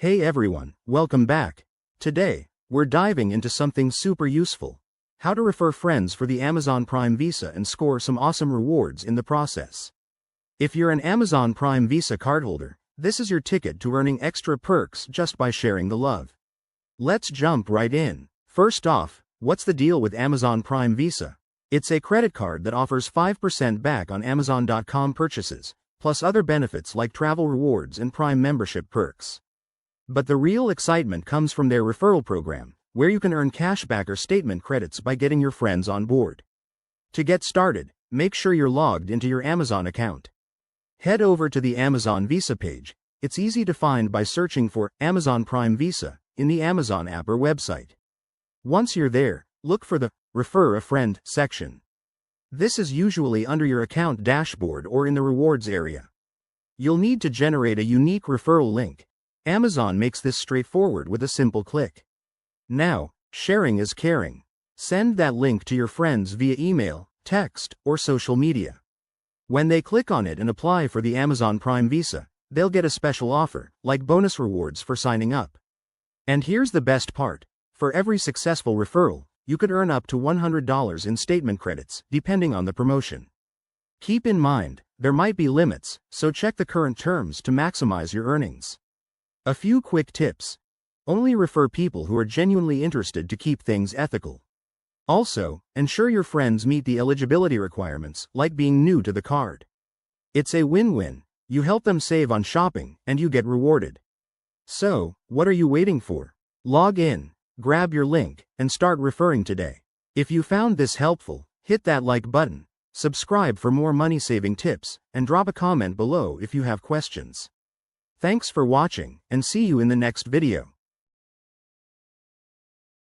Hey everyone, welcome back. Today, we're diving into something super useful. How to refer friends for the Amazon Prime Visa and score some awesome rewards in the process. If you're an Amazon Prime Visa cardholder, this is your ticket to earning extra perks just by sharing the love. Let's jump right in. First off, what's the deal with Amazon Prime Visa? It's a credit card that offers 5% back on Amazon.com purchases, plus other benefits like travel rewards and Prime membership perks. But the real excitement comes from their referral program, where you can earn cashback or statement credits by getting your friends on board. To get started, make sure you're logged into your Amazon account. Head over to the Amazon Visa page. It's easy to find by searching for Amazon Prime Visa in the Amazon app or website. Once you're there, look for the Refer a Friend section. This is usually under your account dashboard or in the rewards area. You'll need to generate a unique referral link. Amazon makes this straightforward with a simple click. Now, sharing is caring. Send that link to your friends via email, text, or social media. When they click on it and apply for the Amazon Prime Visa, they'll get a special offer, like bonus rewards for signing up. And here's the best part. For every successful referral, you could earn up to $100 in statement credits, depending on the promotion. Keep in mind, there might be limits, so check the current terms to maximize your earnings. A few quick tips. Only refer people who are genuinely interested to keep things ethical. Also, ensure your friends meet the eligibility requirements, like being new to the card. It's a win-win. You help them save on shopping, and you get rewarded. So, what are you waiting for? Log in, grab your link, and start referring today. If you found this helpful, hit that like button, subscribe for more money-saving tips, and drop a comment below if you have questions. Thanks for watching, and see you in the next video.